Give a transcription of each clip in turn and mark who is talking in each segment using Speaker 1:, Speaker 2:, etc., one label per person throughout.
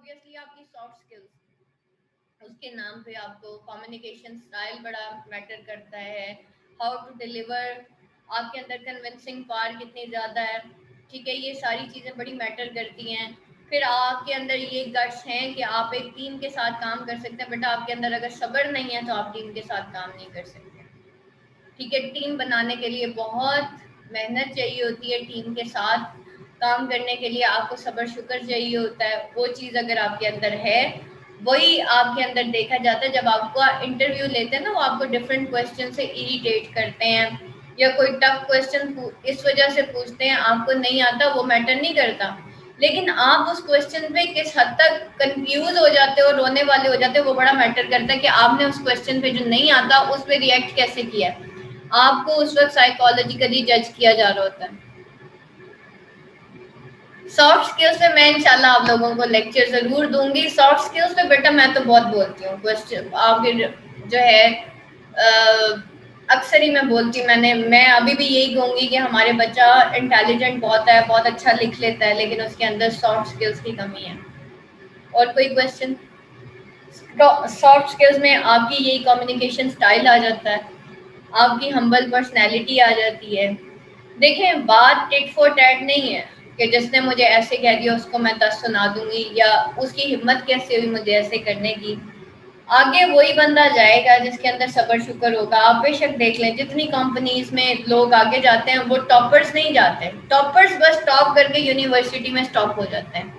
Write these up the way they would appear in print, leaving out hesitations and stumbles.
Speaker 1: Obviously آپ کی soft skills, اس کے نام پہ آپ کو کمیونیکیشن اسٹائل بڑا میٹر کرتا ہے، ہاؤ ٹو ڈیلیور، آپ کے اندر کنونسنگ پاور کتنی زیادہ ہے، ٹھیک ہے، یہ ساری چیزیں بڑی میٹر کرتی ہیں. پھر آپ کے اندر یہ گٹس ہیں کہ آپ ایک ٹیم کے ساتھ کام کر سکتے ہیں. بیٹا آپ کے اندر اگر صبر نہیں ہے تو آپ ٹیم کے ساتھ کام نہیں کر سکتے. ٹھیک ہے، ٹیم بنانے کے لیے بہت محنت چاہیے ہوتی ہے، ٹیم کے ساتھ کام کرنے کے لیے آپ کو صبر شکر چاہیے ہوتا ہے. وہ چیز اگر آپ کے اندر ہے، وہی آپ کے اندر دیکھا جاتا ہے. جب آپ کو انٹرویو لیتے ہیں نا، وہ آپ کو ڈفرینٹ کویسچن سے اریٹیٹ کرتے ہیں یا کوئی ٹف کویسچن اس وجہ سے پوچھتے ہیں آپ کو نہیں آتا، وہ میٹر نہیں کرتا. لیکن آپ اس کویسچن پہ کس حد تک کنفیوز ہو جاتے ہو، رونے والے ہو جاتے ہو، وہ بڑا میٹر کرتا ہے کہ آپ نے اس کویسچن پہ جو نہیں آتا اس پہ ریئیکٹ کیسے کیا ہے. آپ کو اس وقت سائیکالوجیکلی جج کیا جا رہا ہوتا ہے. سافٹ اسکلس پہ میں انشاءاللہ آپ لوگوں کو لیکچر ضرور دوں گی. سافٹ اسکلس پہ بیٹا میں تو بہت بولتی ہوں، کوشچن آپ کے جو ہے اکثر ہی میں بولتی ہوں. میں ابھی بھی یہی کہوں گی کہ ہمارے بچہ انٹیلیجنٹ بہت ہے، بہت اچھا لکھ لیتا ہے، لیکن اس کے اندر سافٹ اسکلس کی کمی ہے. اور کوئی کویشچن؟ سافٹ اسکلس میں آپ کی یہی کمیونیکیشن اسٹائل آ جاتا ہے، آپ کی ہمبل پرسنالٹی آ جاتی ہے. دیکھیں بات ٹٹ فور ٹیٹ نہیں ہے کہ جس نے مجھے ایسے کہہ دیا اس کو میں 10 سنا دوں گی، یا اس کی ہمت کیسے ہوئی مجھے ایسے کرنے کی. آگے وہی بندہ جائے گا جس کے اندر صبر شکر ہوگا. آپ بے شک دیکھ لیں جتنی کمپنیز میں لوگ آگے جاتے ہیں وہ ٹاپرز نہیں جاتے. ٹاپرز بس ٹاپ کر کے یونیورسٹی میں سٹاپ ہو جاتے ہیں.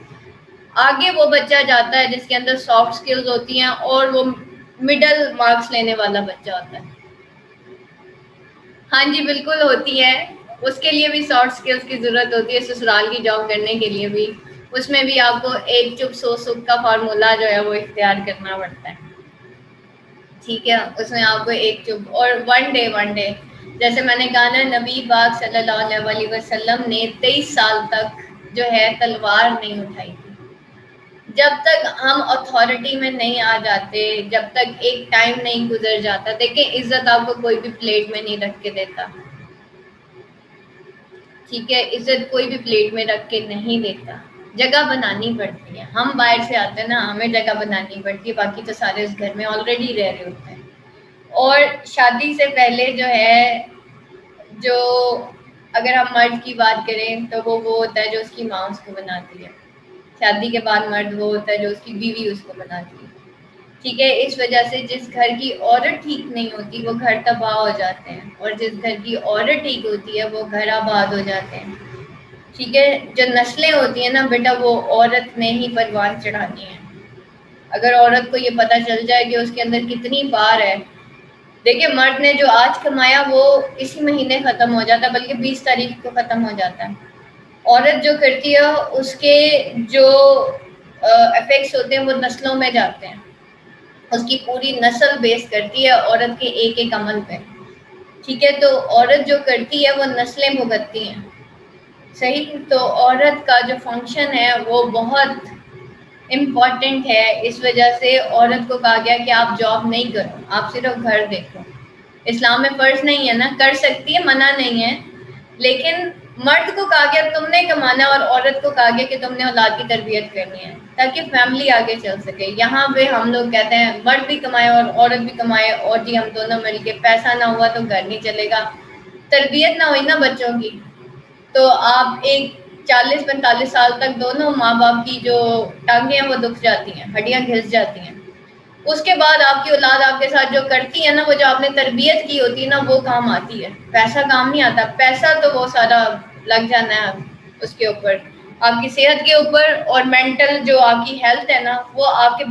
Speaker 1: آگے وہ بچہ جاتا ہے جس کے اندر سافٹ اسکلز ہوتی ہیں اور وہ مڈل مارکس لینے والا بچہ ہوتا ہے. ہاں جی بالکل ہوتی ہے. اس کے لیے بھی سافٹ اسکلس کی ضرورت ہوتی ہے، سسرال کی جاب کرنے کے لیے بھی. اس میں بھی آپ کو ایک چپ سو سکھ کا فارمولا جو ہے وہ اختیار کرنا پڑتا ہے. ٹھیک ہے، اس میں آپ کو ایک چپ اور ون ڈے جیسے میں نے کہا نا، نبی پاک صلی اللہ علیہ وسلم نے 23 سال تک جو ہے تلوار نہیں اٹھائی تھی. جب تک ہم اتھارٹی میں نہیں آ جاتے، جب تک ایک ٹائم نہیں گزر جاتا. دیکھیں عزت آپ کو کوئی بھی پلیٹ میں نہیں رکھ کے دیتا. ٹھیک ہے، عزت کوئی بھی پلیٹ میں رکھ کے نہیں دیتا، جگہ بنانی پڑتی ہے. ہم باہر سے آتے ہیں نا، ہمیں جگہ بنانی پڑتی ہے، باقی تو سارے اس گھر میں آلریڈی رہ رہے ہوتے ہیں. اور شادی سے پہلے جو ہے، جو اگر ہم مرد کی بات کریں تو وہ ہوتا ہے جو اس کی ماں اس کو بناتی ہے. شادی کے بعد مرد وہ ہوتا ہے جو اس کی بیوی اس کو بناتی ہے. ٹھیک ہے، اس وجہ سے جس گھر کی عورت ٹھیک نہیں ہوتی وہ گھر تباہ ہو جاتے ہیں، اور جس گھر کی عورت ٹھیک ہوتی ہے وہ گھر آباد ہو جاتے ہیں. ٹھیک ہے، جو نسلیں ہوتی ہیں نا بیٹا، وہ عورت نے ہی پروان چڑھانی ہے. اگر عورت کو یہ پتہ چل جائے کہ اس کے اندر کتنی بار ہے. دیکھیں مرد نے جو آج کمایا وہ اسی مہینے ختم ہو جاتا ہے، بلکہ 20 تاریخ کو ختم ہو جاتا ہے. عورت جو کرتی ہے اس کے جو افیکٹس ہوتے ہیں وہ نسلوں میں جاتے ہیں. اس کی پوری نسل بیس کرتی ہے عورت کے ایک ایک عمل پہ. ٹھیک ہے، تو عورت جو کرتی ہے وہ نسلیں بھگتتی ہیں. صحیح، تو عورت کا جو فنکشن ہے وہ بہت امپورٹنٹ ہے. اس وجہ سے عورت کو کہا گیا کہ آپ جاب نہیں کرو، آپ صرف گھر دیکھو. اسلام میں فرض نہیں ہے نا، کر سکتی ہے، منع نہیں ہے. لیکن مرد کو کہا گیا تم نے کمانا، اور عورت کو کہا گیا کہ تم نے اولاد کی تربیت کرنی ہے تاکہ فیملی آگے چل سکے. یہاں پہ ہم لوگ کہتے ہیں مرد بھی کمائے اور عورت بھی کمائے، اور جی ہم دونوں مل کے، پیسہ نہ ہوا تو گھر نہیں چلے گا. تربیت نہ ہوئی نا بچوں کی تو آپ ایک 40-45 سال تک دونوں ماں باپ کی جو ٹانگیں ہیں وہ دکھ جاتی ہیں، ہڈیاں گھس جاتی ہیں. اس کے بعد آپ کی اولاد آپ کے ساتھ جو کرتی ہے نا، وہ جو آپ نے تربیت کی ہوتی ہے نا، وہ کام آتی ہے. پیسہ کام نہیں آتا. پیسہ تو وہ سارا لگ جانا ہے اس کے اوپر، آپ کی صحت کے اوپر، اور مینٹل جو آپ کی ہیلتھ ہے نا وہ آپ کے